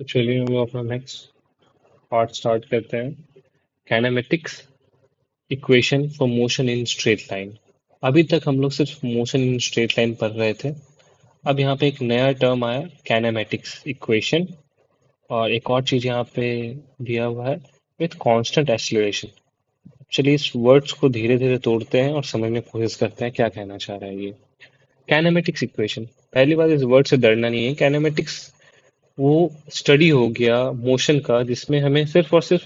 तो चलिए हम अपना नेक्स्ट पार्ट स्टार्ट करते हैं। Kinematics equation for motion in straight line. अभी तक हम लोग सिर्फ मोशन इन स्ट्रेट लाइन पढ़ रहे थे। अब यहाँ पे एक नया टर्म आया, काइनेमेटिक्स इक्वेशन। और एक और चीज यहाँ पे दिया हुआ है, विथ कांस्टेंट एक्सीलरेशन। चलिए इस वर्ड्स को धीरे धीरे तोड़ते हैं और समझने की कोशिश करते हैं क्या कहना चाह रहा है ये काइनेमेटिक्स इक्वेशन। पहली बात, इस वर्ड से डरना नहीं है। काइनेमेटिक्स वो स्टडी हो गया मोशन का जिसमें हमें सिर्फ और सिर्फ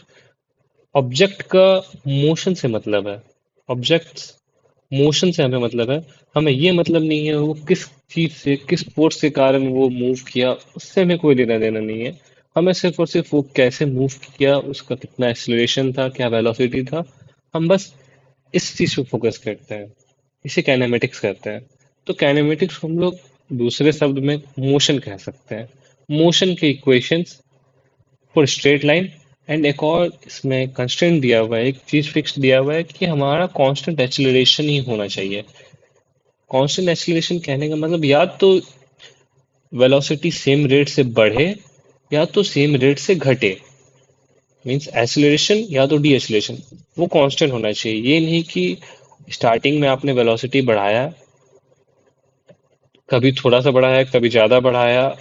ऑब्जेक्ट का मोशन से मतलब है। ऑब्जेक्ट मोशन से हमें मतलब है। हमें ये मतलब नहीं है वो किस चीज से, किस फोर्स के कारण वो मूव किया, उससे हमें कोई लेना देना नहीं है। हमें सिर्फ और सिर्फ वो कैसे मूव किया, उसका कितना एक्सीलरेशन था, क्या वेलोसिटी था, हम बस इस चीज पे फोकस करते हैं। इसे काइनेमेटिक्स कहते हैं। तो काइनेमेटिक्स को हम लोग दूसरे शब्द में मोशन कह सकते हैं। मोशन के equations for straight line. And एक और इसमें कंस्ट्रेंट दिया हुआ है, एक चीज फिक्स दिया हुआ है कि हमारा कांस्टेंट एक्सीलरेशन ही होना चाहिए। कांस्टेंट एक्सीलरेशन कहने का मतलब या तो वेलोसिटी सेम रेट से बढ़े या तो सेम रेट से घटे। मींस एक्सीलरेशन या तो डी एक्सीलरेशन, वो कांस्टेंट होना चाहिए। ये नहीं कि स्टार्टिंग में आपने वेलोसिटी बढ़ाया, कभी थोड़ा सा बढ़ाया, कभी ज्यादा बढ़ाया,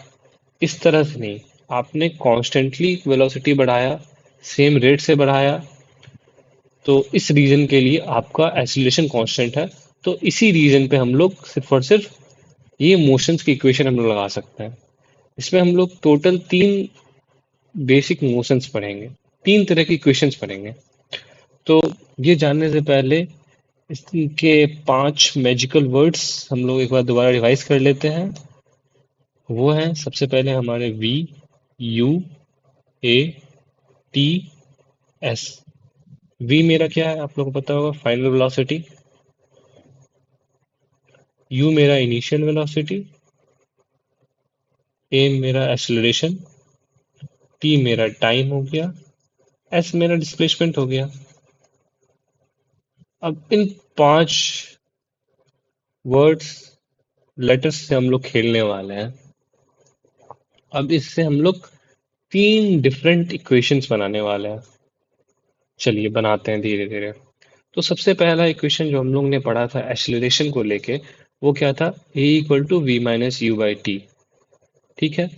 इस तरह से नहीं। आपने कॉन्स्टेंटली वेलोसिटी बढ़ाया, सेम रेट से बढ़ाया, तो इस रीजन के लिए आपका एक्सीलरेशन कांस्टेंट है। तो इसी रीजन पे हम लोग सिर्फ और सिर्फ ये मोशंस की इक्वेशन हम लोग लगा सकते हैं। इसमें हम लोग टोटल तीन बेसिक मोशंस पढ़ेंगे, तीन तरह की इक्वेशंस पढ़ेंगे। तो ये जानने से पहले इसके पांच मैजिकल वर्ड्स हम लोग एक बार दोबारा रिवाइज कर लेते हैं। वो हैं, सबसे पहले हमारे V, U, A, T, S. V मेरा क्या है आप लोगों को पता होगा, फाइनल वेलोसिटी। यू मेरा इनिशियल वेलोसिटी। ए मेरा एक्सेलरेशन। टी मेरा टाइम हो गया। एस मेरा डिस्प्लेसमेंट हो गया। अब इन पांच वर्ड्स, लेटर्स से हम लोग खेलने वाले हैं। अब इससे हम लोग तीन डिफरेंट इक्वेशंस बनाने वाले हैं। चलिए बनाते हैं धीरे धीरे। तो सबसे पहला इक्वेशन जो हम लोग ने पढ़ा था एक्सेलरेशन को लेके, वो क्या था, a equal to we minus u by t. ठीक है।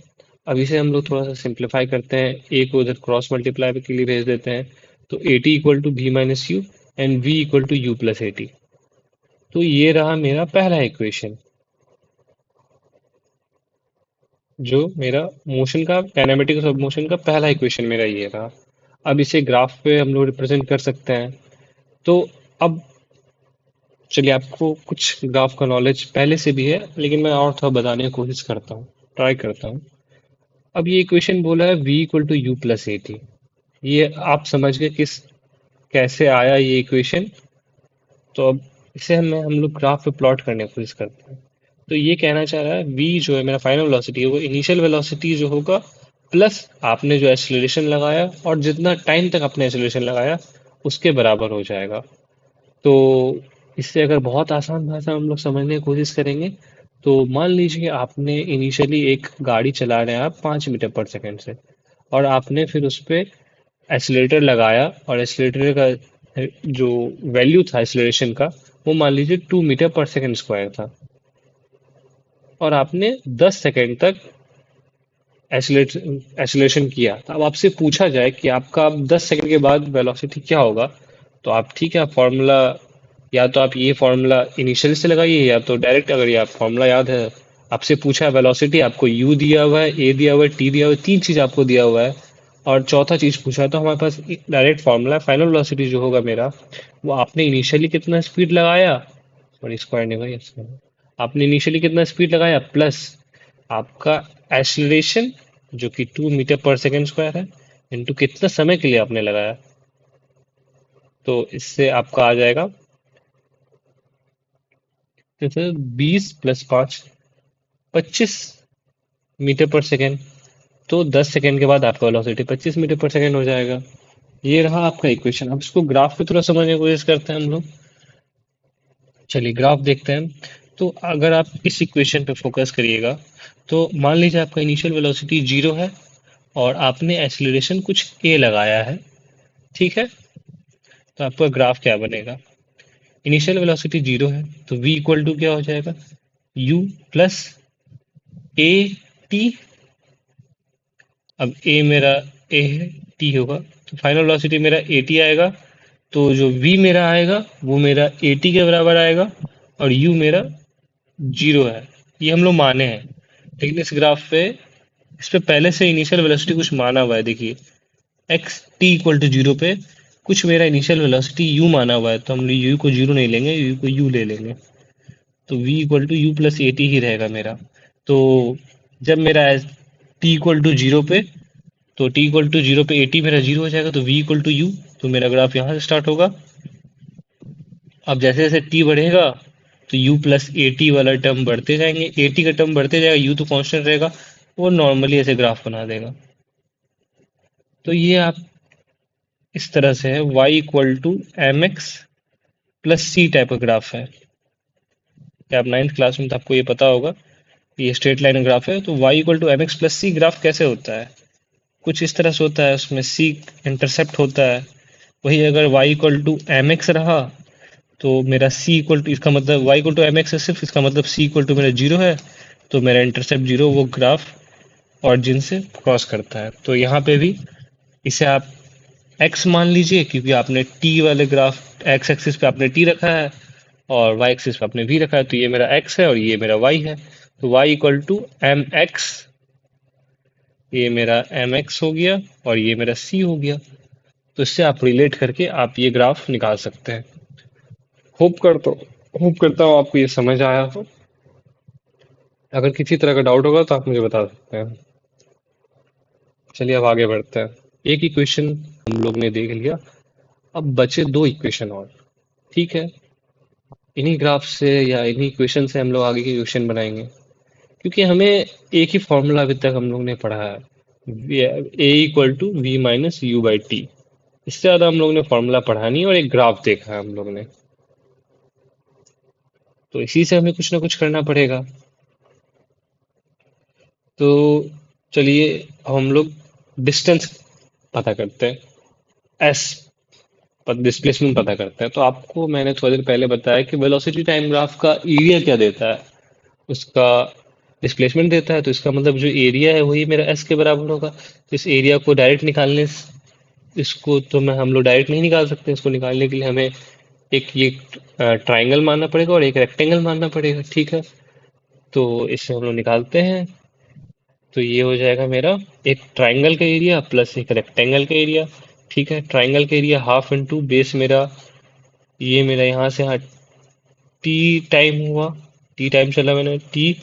अब इसे हम लोग थोड़ा सा सिंप्लीफाई करते हैं, ए को उधर क्रॉस मल्टीप्लाई के लिए भेज देते हैं। तो A T equal to we minus U and V equal to you plus A T. तो ये रहा मेरा पहला इक्वेशन, जो मेरा मोशन का, काइनेमेटिक्स ऑफ मोशन का पहला इक्वेशन मेरा ये रहा। अब इसे ग्राफ पे हम लोग रिप्रेजेंट कर सकते हैं। तो अब चलिए, आपको कुछ ग्राफ का नॉलेज पहले से भी है, लेकिन मैं और थोड़ा बताने की कोशिश करता हूँ, ट्राई करता हूँ। अब ये इक्वेशन बोला है v equal to you plus A T. ये आप समझ गए किस, कैसे आया ये इक्वेशन। तो अब इसे हम लोग ग्राफ पे प्लॉट करने की कोशिश करते हैं। तो ये कहना चाह रहा है v जो है मेरा फाइनल वेलोसिटी है, वो इनिशियल वेलोसिटी जो होगा प्लस आपने जो एक्सीलरेशन लगाया और जितना टाइम तक आपने एक्सीलरेशन लगाया उसके बराबर हो जाएगा। तो इससे अगर बहुत आसान भाषा में हम लोग समझने की कोशिश करेंगे, तो मान लीजिए आपने इनिशियली एक गाड़ी चला रहे हैं आप 5 मीटर पर सेकंड से, और आपने फिर उस पे एक्सीलरेटर लगाया, और एक्सीलरेटर का जो वैल्यू था एक्सीलरेशन का, वो मान लीजिए 2 मीटर पर सेकंड स्क्वायर था। और आपने 10 सेकंड तक एक्सीलरेशन किया। तो अब आपसे पूछा जाए कि आपका अब 10 सेकंड के बाद वेलोसिटी क्या होगा, तो आप ठीक है, आप फॉर्मूला, या तो आप ये फॉर्मूला इनिशियल से लगाइए, या तो डायरेक्ट, अगर ये आप फॉर्मूला याद है, आपसे पूछा है वेलोसिटी, आपको यू दिया हुआ है, ए दिया हुआ है, टी दिया हुआ है, तीन चीज आपको दिया हुआ है, और चौथा चीज पूछा है, तो हमारे पास डायरेक्ट फॉर्मूला है। फाइनल वेलोसिटी जो होगा मेरा, वो आपने इनिशियली कितना स्पीड लगाया, सॉरी स्क्वायर नहीं भाई, आपने इनिशियली कितना स्पीड लगाया प्लस आपका एक्सीलरेशन जो कि 2 मीटर पर सेकेंड स्क्वायर है, इनटू कितना समय के लिए आपने लगाया। तो इससे आपका आ जाएगा जैसे 20 + 5, 25 मीटर पर सेकेंड। तो 10 सेकेंड के बाद आपका वेलोसिटी 25 मीटर पर सेकेंड हो जाएगा। ये रहा आपका इक्वेशन। अब इसको ग्राफ पे थोड़ा समझने की कोशिश करते हैं हम लोग। चलिए ग्राफ देखते हैं। तो अगर आप इस इक्वेशन पे फोकस करिएगा, तो मान लीजिए आपका इनिशियल वेलोसिटी 0 है, और आपने एक्सीलरेशन कुछ a लगाया है, ठीक है। तो आपका ग्राफ क्या बनेगा? इनिशियल वेलोसिटी 0 है, तो v इक्वल टू क्या हो जाएगा? u plus A T. अब a मेरा a है, t होगा, तो फाइनल वेलोसिटी मेरा ए टी आएगा। तो जो v मेरा आएगा वो मेरा ए टी के बराबर आएगा, और u मेरा 0 है। ये हम लोग माने हैं, लेकिन इस ग्राफ पे इस पे पहले से इनिशियल वेलोसिटी कुछ माना हुआ है। देखिए एक्स टी इक्वल टू 0 पे कुछ मेरा इनिशियल वेलोसिटी u माना हुआ है, तो हम u को 0 नहीं लेंगे, u को u ले लेंगे। तो v equal to you plus A t ही रहेगा मेरा। तो जब मेरा t इक्वल टू 0 पे, तो t इक्वल टू 0 पे ए टी मेरा 0 हो जाएगा, तो v इक्वल टू u। तो मेरा ग्राफ यहाँ से स्टार्ट होगा। अब जैसे जैसे t बढ़ेगा तो u प्लस ए टी वाला टर्म बढ़ते जाएंगे, ए टी का टर्म बढ़ते जाएगा, u तो कांस्टेंट रहेगा। वो नॉर्मली ऐसे ग्राफ बना देगा। तो ये आप इस तरह से है, y equal to M X plus C type का ग्राफ है। क्या आप नाइन्थ क्लास में, तो आपको ये पता होगा, ये स्ट्रेट लाइन ग्राफ है। तो y equal to M X plus C graph कैसे होता है? कुछ इस तरह से होता है, उसमें c इंटरसेप्ट होता है। वही अगर y equal to M X रहा, तो मेरा c इक्वल टू, इसका मतलब y equal to M X है सिर्फ, इसका मतलब c इक्वल टू मेरा 0 है। तो मेरा इंटरसेप्ट 0 वो ग्राफ ऑरिजिन से क्रॉस करता है। तो यहाँ पे भी इसे आप x मान लीजिए, क्योंकि आपने t वाले ग्राफ x एक्सिस पे आपने t रखा है और y एक्सिस पे आपने v रखा है। तो ये मेरा x है और ये मेरा y है। तो y equal to M X, ये मेरा एम एक्स हो गया और ये मेरा c हो गया। तो इससे आप रिलेट करके आप ये ग्राफ निकाल सकते हैं। होप करता हूँ आपको ये समझ आया हो। अगर किसी तरह का डाउट होगा तो आप मुझे बता सकते हैं। चलिए अब आगे बढ़ते हैं। एक इक्वेशन हम लोग ने देख लिया, अब बचे दो इक्वेशन और, ठीक है। इन्हीं ग्राफ से या इन्हीं इक्वेशन से हम लोग आगे के क्वेश्चन बनाएंगे, क्योंकि हमें एक ही फॉर्मूला अभी तक हम लोग ने पढ़ा है, a equal to we minus u by t. इससे ज़्यादा हम लोग ने फॉर्मूला पढ़ा नहीं और एक ग्राफ देखा है हम लोग ने। तो इसी से हमें कुछ ना कुछ करना पड़ेगा। तो चलिए अब हम लोग डिस्टेंस पता करते हैं, एस डिस्प्लेसमेंट पता करते हैं। तो आपको मैंने थोड़ी देर पहले बताया कि वेलोसिटी टाइम ग्राफ का एरिया क्या देता है, उसका डिस्प्लेसमेंट देता है। तो इसका मतलब जो एरिया है वही मेरा एस के बराबर होगा। तो इस एरिया को डायरेक्ट निकालने इसको तो मैं हम लोग डायरेक्ट नहीं निकाल सकते। इसको निकालने के लिए हमें एक ये ट्राइंगल मानना पड़ेगा और एक रेक्टेंगल मानना पड़ेगा, ठीक है। तो इससे हम लोग निकालते हैं। तो ये हो जाएगा मेरा एक ट्राइंगल का एरिया प्लस एक रेक्टेंगल का एरिया, ठीक है। ट्राइंगल का एरिया हाफ इंटू बेस मेरा, ये मेरा यहाँ से हाँ टी टाइम हुआ, टी टाइम चला मैंने, टी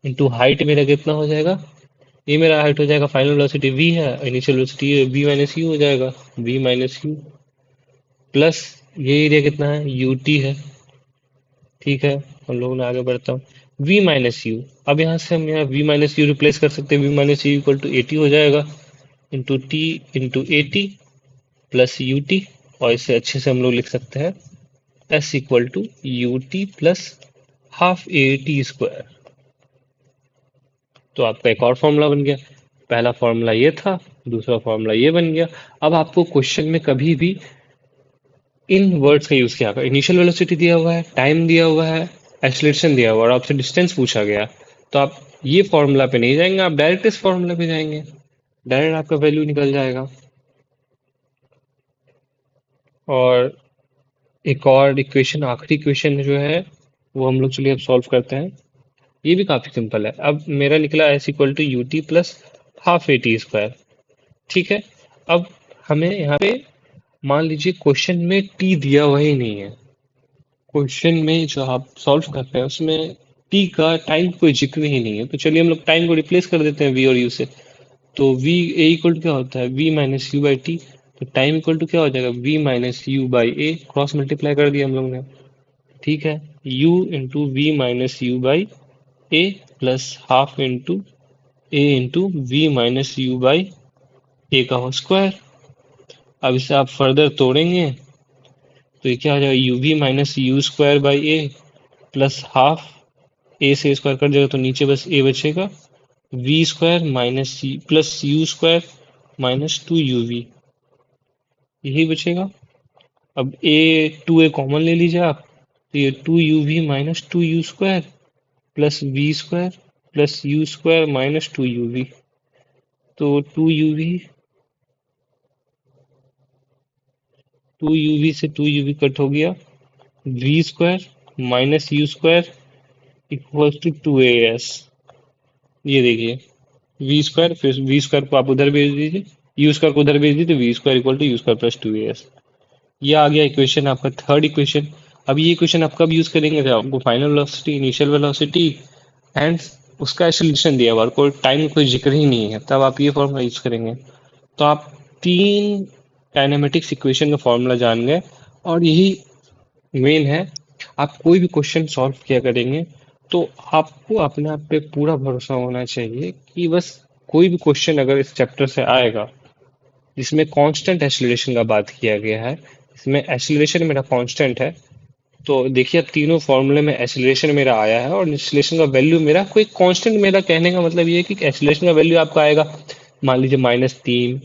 इंटू हाइट मेरा कितना हो जाएगा? ये मेरा हाइट हो जाएगा, फाइनल वेलोसिटी v है, initial velocity v minus you हो जाएगा, v माइनस यू प्लस ये एरिया कितना है, यू टी है, ठीक है। हम लोगों ने आगे बढ़ता हूँ, v माइनस यू। अब यहाँ से हम यहाँ v माइनस यू रिप्लेस कर सकते हैं, v minus U equal to A T हो जाएगा, into T into A T plus U T. और इसे अच्छे से हम लोग लिख सकते हैं s equal to U T plus half A T square. तो आपका एक और फॉर्मूला बन गया। पहला फॉर्मूला ये था, दूसरा फॉर्मूला ये बन गया। अब आपको क्वेश्चन में कभी भी इन वर्ड्स का यूज किया होगा, इनिशियल वेलोसिटी दिया हुआ है, टाइम दिया हुआ है, एक्सीलरेशन दिया हुआ है और आपसे डिस्टेंस पूछा गया, तो आप ये फॉर्मूला पे नहीं जाएंगे, आप डायरेक्ट इस फॉर्मूला पे जाएंगे, डायरेक्ट आपका वैल्यू निकल जाएगा। और एक और इक्वेशन, आखिरी इक्वेशन जो है वो हम लोग चलिए अब सॉल्व करते हैं। ये भी काफी सिंपल है। अब मेरा निकला S equal to U T plus half A T square, ठीक है। अब हमें यहाँ पे मान लीजिए क्वेश्चन में टी दिया हुआ ही नहीं है, क्वेश्चन में जो आप सॉल्व कर रहे हैं उसमें टी का टाइम कोई जिक्र ही नहीं है। तो चलिए हम लोग टाइम को रिप्लेस कर देते हैं वी और यू से। तो वी ए इक्वल टू क्या होता है, v minus u by t. तो टाइम इक्वल टू क्या हो जाएगा, v minus u by a, cross multiply कर दिया हम लोग ने, ठीक है। u into v minus u by a plus half into a into v minus u by a का होल स्क्वायर। अब इसे आप फर्दर तोड़ेंगे तो ये क्या हो जाएगा, u v minus you square by a plus half, a से स्क्वायर कट जाएगा तो नीचे बस ए बचेगा, v square minus plus you square minus two u v, यही बचेगा। अब ए कॉमन ले लीजिए आप, तो ये two U V minus two U square plus V square plus you square minus two U V. तो टू यूवी से टू यूवी कट हो गया, V square minus you square equals to two A S. ये देखिए, वी स्क्वायर, फिर V square को आप उधर भेज दीजिए, यू स्क्वायर को उधर भेज दीजिए, तो V square equal to U square plus two A S. ये आ गया इक्वेशन आपका, थर्ड इक्वेशन। अब ये इक्वेशन आप कब यूज करेंगे जब आपको final velocity, initial velocity and उसका एक्सेलरेशन दिया हुआ और कोई टाइम कोई जिक्र ही नहीं है, तब आप ये फॉर्मूला यूज करेंगे। तो आप तीन काइनेमेटिक्स इक्वेशन का फॉर्मूला जान गए, और यही मेन है। आप कोई भी क्वेश्चन सॉल्व किया करेंगे तो आपको अपने आप पे पूरा भरोसा होना चाहिए कि बस कोई भी क्वेश्चन अगर इस चैप्टर से आएगा जिसमें कांस्टेंट एक्सीलरेशन का बात किया गया है, इसमें एक्सीलरेशन मेरा कांस्टेंट है, तो देखिए अब तीनों फॉर्मूले में एक्सीलरेशन मेरा आया है और एक्सीलरेशन का वैल्यू मेरा कोई कांस्टेंट, मेरा कहने का मतलब ये है कि एक्सीलरेशन का वैल्यू आपका आएगा, मान लीजिए -3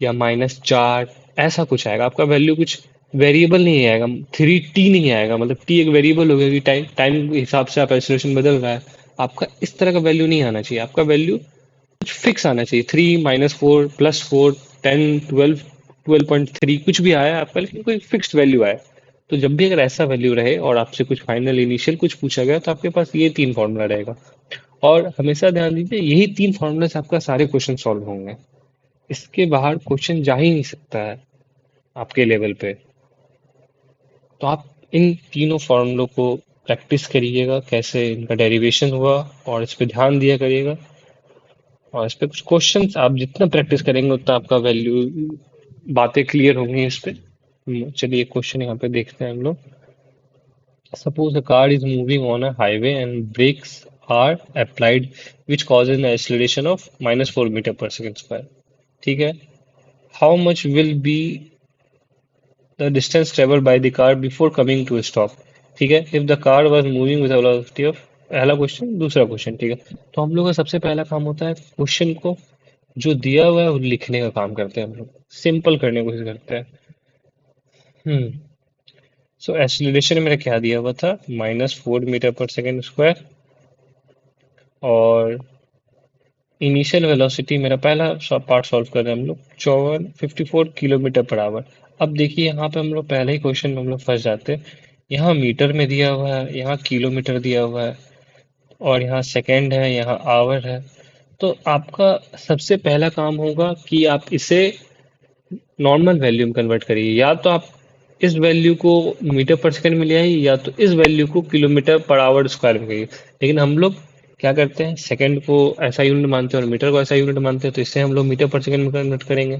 या -4, ऐसा कुछ आएगा आपका वैल्यू, कुछ वेरिएबल नहीं आएगा, 3t नहीं आएगा, मतलब t एक वेरिएबल हो गया कि टाइम टाइम के हिसाब से आप एक्सीलरेशन बदल रहा है। आपका इस तरह का वैल्यू नहीं आना चाहिए, आपका वैल्यू कुछ फिक्स आना चाहिए, 3 -4 +4 10 12 12.3 कुछ भी आया आपका, लेकिन कोई फिक्स्ड वैल्यू आए। तो जब भी अगर ऐसा वैल्यू रहे और आपसे कुछ फाइनल इनिशियल कुछ पूछा गया, तो आपके पास ये तीन फॉर्मूला रहेगा, और हमेशा ध्यान दीजिए यही तीन फॉर्मूला से आपका सारे क्वेश्चन सॉल्व होंगे। इसके बाहर क्वेश्चन जा ही नहीं सकता है आपके लेवल पे। तो आप इन तीनों फॉर्मूलों को प्रैक्टिस करिएगा, कैसे इनका डेरिवेशन हुआ, और इस पे ध्यान दिया करिएगा। और इस पे कुछ क्वेश्चंस आप जितना प्रैक्टिस करेंगे उतना आपका वैल्यू, बातें क्लियर होंगी इस पे। चलिए क्वेश्चन यहाँ पे देखते हैं हम लोग। Suppose a car is moving on a highway and brakes are applied, which causes an acceleration of -4 meter per second square. ठीक है, how much will be the distance traveled by the car before coming to a stop? ठीक है, if the car was moving with a velocity of, पहला question, दूसरा question. ठीक है, तो हम लोग का सबसे पहला काम होता है क्वेश्चन को जो दिया हुआ है वो लिखने का काम करते हैं, हम लोग सिंपल करने की कोशिश करते हैं। हम्म सो एक्सीलरेशन मेरा क्या दिया हुआ था, -4 मीटर पर सेकेंड स्क्वायर, और इनिशियल वेलोसिटी मेरा पहला पार्ट सॉल्व कर रहे हैं हम लोग, 54 किलोमीटर पर आवर। अब देखिए यहाँ पे हम लोग पहले ही क्वेश्चन में हम लोग फंस जाते हैं, यहाँ मीटर में दिया हुआ है, यहाँ किलोमीटर दिया हुआ है, और यहाँ सेकेंड है, यहाँ आवर है। तो आपका सबसे पहला काम होगा कि आप इसे नॉर्मल वैल्यू में कन्वर्ट करिए, या तो आप इस वैल्यू को मीटर पर सेकंड में ले आइए, या तो इस वैल्यू को किलोमीटर पर आवर स्क्वायर में करिए। लेकिन हम लोग क्या करते हैं, सेकंड को ऐसा यूनिट मानते हैं और मीटर को ऐसा यूनिट मानते हैं, तो इससे हम लोग मीटर पर सेकंड में कन्वर्ट करेंगे।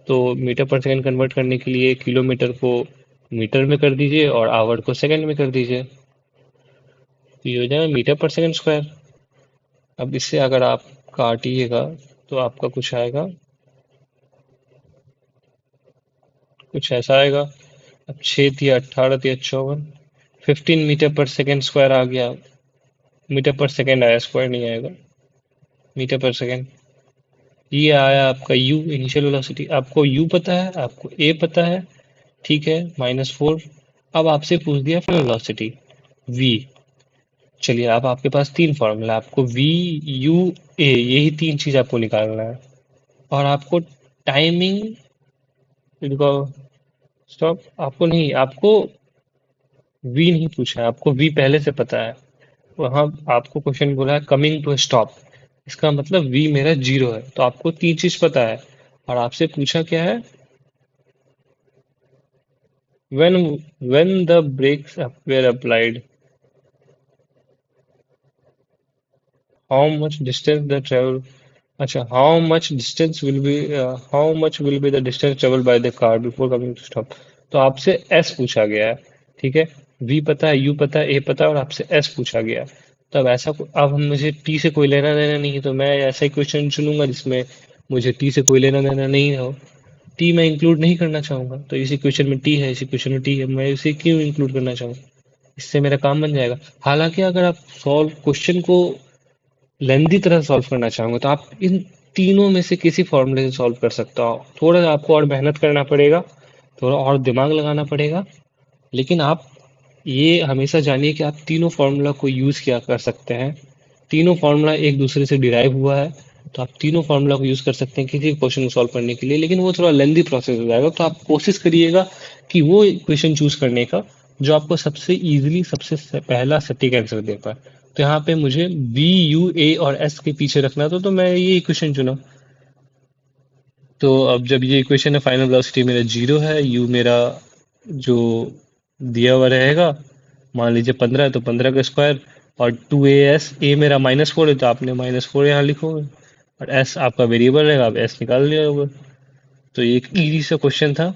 तो मीटर पर सेकंड कन्वर्ट करने के लिए किलोमीटर को मीटर में कर दीजिए और आवर को सेकंड में कर दीजिए, तो ये हो जाएगा मीटर पर सेकंड स्क्वायर। अब इससे अगर आप काटिएगा तो आपका कुछ ऐसा आएगा। अब 6 × 18 = 54, 15 मीटर पर सेकेंड स्क्वायर आ गया। मीटर पर सेकेंड आया, स्क्वायर नहीं आएगा, मीटर पर सेकेंड। ये आया आपका यू, इनिशियल वेलोसिटी। आपको यू पता है, आपको ए पता है, ठीक है, -4। अब आपसे पूछ दिया फाइनल वेलोसिटी वी। चलिए, अब आपके पास तीन फॉर्मूला, आपको वी, यू, ए, यही तीन चीज आपको निकालना है। और आपको टाइमिंग, इनको स्टॉप, आपको नहीं, आपको वी नहीं पूछा है, आपको वी पहले से पता है। वहां आपको क्वेश्चन बोला है कमिंग टू स्टॉप, इसका मतलब वी मेरा 0 है, तो आपको तीन चीज पता है। और आपसे पूछा क्या है, when the brakes were applied, how much distance the travel, अच्छा, how much will be the distance travel by the car before coming to stop. तो आपसे एस पूछा गया है, ठीक है, वी पता है, यू पता है, ए पता है, और आपसे एस पूछा गया है। तो अब अब मुझे टी से कोई लेना देना नहीं है, तो मैं ऐसा ही क्वेश्चन चुनूंगा जिसमें मुझे टी से कोई लेना देना नहीं हो। टी मैं इंक्लूड नहीं करना चाहूंगा, तो इसी क्वेश्चन में टी है, इसी क्वेश्चन में टी है, मैं इसे क्यों इंक्लूड करना चाहूंगा, इससे मेरा काम बन जाएगा। हालांकि अगर आप सॉल्व क्वेश्चन को लेंदी तरह सॉल्व करना चाहोगे तो आप इन तीनों में से किसी फॉर्मूले से सॉल्व कर सकता हो। थोड़ा सा आपको और मेहनत करना पड़ेगा, थोड़ा और दिमाग लगाना पड़ेगा, लेकिन आप ये हमेशा जानिए कि आप तीनों फार्मूला को यूज किया कर सकते हैं। तीनों फार्मूला एक दूसरे से डिराइव हुआ है, तो आप तीनों फार्मूला को यूज कर सकते हैं किसी क्वेश्चन को सॉल्व करने के लिए, लेकिन वो थोड़ा लेंदी प्रोसेस हो जाएगा। तो आप कोशिश करिएगा कि वो क्वेश्चन चूज करने का जो आपको सबसे इजीली पहला सटीक आंसर दे पाए। तो यहाँ पे मुझे बी, यू, ए और एस के पीछे रखना था, तो मैं ये इक्वेशन चुना। तो अब जब ये इक्वेशन है, फाइनल वेलोसिटी मेरा 0 है, यू मेरा जो दिया हुआ रहेगा, मान लीजिए 15 है तो 15 का स्क्वायर, और 2as, ए मेरा -4 है तो आपने -4 यहाँ लिखोगे, और एस आपका वेरिएबल रहेगा, आप एस निकाल लिया होगा। तो ये एक इजी सा क्वेश्चन था।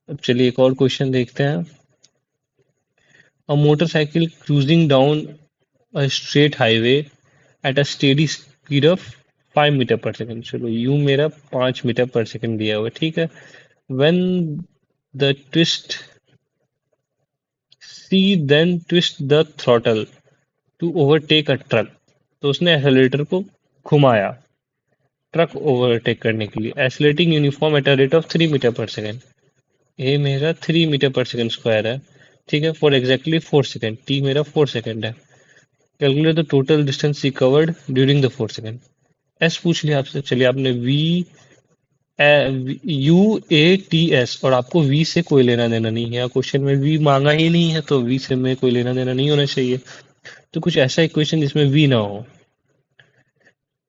अब चलिए एक और क्वेश्चन देखते हैं। A motorcycle cruising down a straight highway at a steady speed of 5 metre per second. चलो यू मेरा 5 मीटर पर सेकंड दिया हुआ है, ठीक है। When the twist see then twist the throttle to overtake a truck. तो उसने accelerator को घुमाया ट्रक ओवरटेक करने के लिए, accelerating uniform at a rate of 3 metre per second. A मेरा 3 मीटर पर सेकंड स्क्वायर है, ठीक है, फॉर एग्जैक्टली 4 सेकंड। टी मेरा 4 सेकंड है। Calculate the total distance he covered during the 4 second. S पूछ लिया आपसे, चलिए आपने V U A T S, और आपको वी से कोई लेना देना नहीं है, क्वेश्चन में वी मांगा ही नहीं है, तो वी से में कोई लेना देना नहीं होना चाहिए। तो कुछ ऐसा इक्वेशन जिसमें वी ना हो।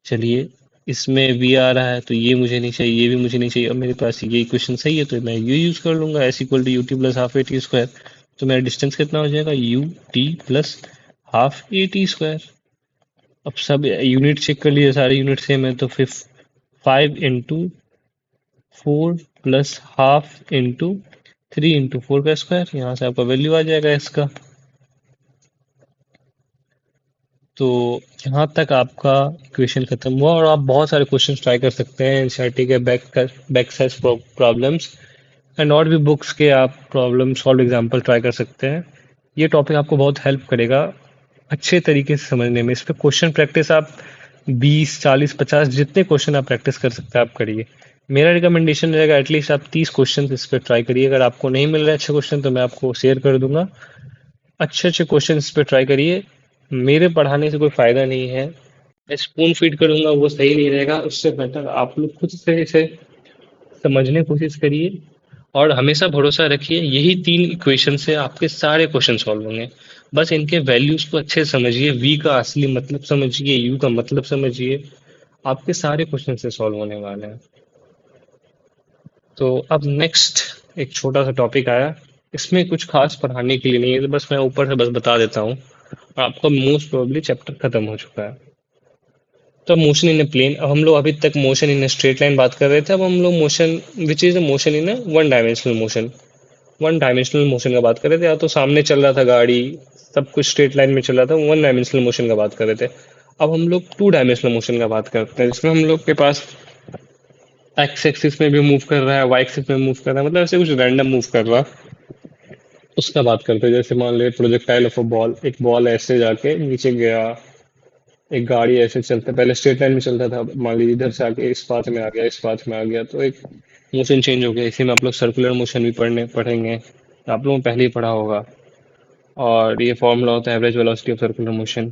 चलिए, इसमें वी आ रहा है तो ये मुझे नहीं चाहिए, ये भी मुझे नहीं चाहिए, अब मेरे पास ये इक्वेशन सही है तो मैं ये यूज कर लूंगा, S equal to U T plus half A T square. तो मेरा डिस्टेंस कितना हो जाएगा, U T plus half A T square. अब सब यूनिट चेक कर लिए, सारे यूनिट सेम है, तो फिर 5 into 4 plus half into 3 into 4 का स्क्वायर, यहाँ से आपका वैल्यू आ जाएगा इसका। तो यहाँ तक आपका इक्वेशन खत्म हुआ, और आप बहुत सारे क्वेश्चन ट्राई कर सकते हैं एनसीईआरटी के बैक साइज प्रॉब्लम्स एंड और भी बुक्स के आप प्रॉब्लम सॉल्व एग्जाम्पल ट्राई कर सकते हैं। ये टॉपिक आपको बहुत हेल्प करेगा अच्छे तरीके से समझने में। इस पे क्वेश्चन प्रैक्टिस आप 20, 40, 50 जितने क्वेश्चन आप प्रैक्टिस कर सकते हैं आप करिए। मेरा रिकमेंडेशन रहेगा एटलीस्ट आप 30 क्वेश्चन इस पे ट्राई करिए। अगर आपको नहीं मिल रहे अच्छे क्वेश्चन तो मैं आपको शेयर कर दूंगा। अच्छे अच्छे क्वेश्चन इस पे ट्राई करिए। मेरे पढ़ाने से कोई फायदा नहीं है, मैं स्पून फीड करूंगा वो सही नहीं रहेगा। उससे बेटर आप लोग खुद से इसे समझने की कोशिश करिए, और हमेशा भरोसा रखिए यही 3 इक्वेशन से आपके सारे क्वेश्चन सॉल्व होंगे। बस इनके वैल्यूज को अच्छे से समझिए, वी का असली मतलब समझिए, यू का मतलब समझिए, आपके सारे क्वेश्चन से सॉल्व होने वाले हैं। तो अब नेक्स्ट एक छोटा सा टॉपिक आया, इसमें कुछ खास पढ़ाने के लिए नहीं है, तो बस मैं ऊपर से बस बता देता हूँ, और आपका मोस्ट प्रोबेबली चैप्टर खत्म हो चुका है। तो मोशन इन ए प्लेन, अब हम लोग अभी तक motion in a straight line बात कर रहे थे, अब हम लोग motion which is motion in A one dimensional motion, one dimensional motion का बात कर रहे थे। या तो सामने चल रहा था गाड़ी, सब कुछ स्ट्रेट लाइन में चल रहा था, वन डायमेंशनल मोशन का बात कर रहे थे। अब हम लोग टू डायमेंशनल मोशन का बात करते हैं, जिसमें हम लोग के पास एक्स एक्सिस में भी मूव कर रहा है, वाई एक्सिस में मूव कर रहा है, मतलब ऐसे कुछ रैंडम मूव कर रहा है, उसका बात करते हैं। जैसे मान ले प्रोजेक्टाइल ऑफ अ बॉल, एक बॉल ऐसे जाके नीचे गया, एक गाड़ी ऐसे चलता, पहले स्ट्रेट लाइन में चलता था, मान लीजिए इधर से आके इस पाथ में आ गया, इस पाथ में आ गया, तो एक मोशन चेंज हो गया। इसी में आप लोग सर्कुलर मोशन भी पढ़ेंगे, आप लोगों ने पहले ही पढ़ा होगा। और ये फॉर्मूला होता है average velocity of circular motion.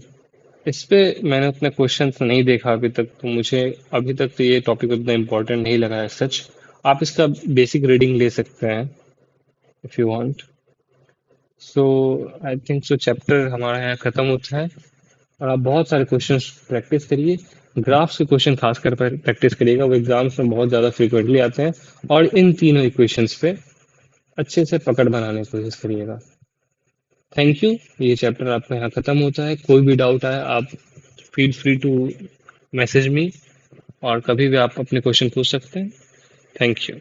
इस पे मैंने अपने क्वेश्चन नहीं देखा अभी तक, तो मुझे अभी तक तो ये टॉपिक उतना इम्पोर्टेंट नहीं लगा है सच। आप इसका बेसिक रीडिंग ले सकते हैं if you want. So I think so chapter हमारा यहाँ खत्म होता है, और आप बहुत सारे क्वेश्चंस प्रैक्टिस करिए। ग्राफ्स के क्वेश्चन खासकर प्रैक्टिस करिएगा, वो एग्जाम्स में बहुत ज़्यादा फ्रीक्वेंटली आते हैं। और इन तीनों इक्वेशंस पे अच्छे से पकड़ बनाने की कोशिश करिएगा। Thank you. ये चैप्टर आपका यहाँ खत्म होता है। कोई भी डाउट आए आप feel free to message me, और कभी भी आप अपने क्वेश्चन पूछ सकते हैं। Thank you.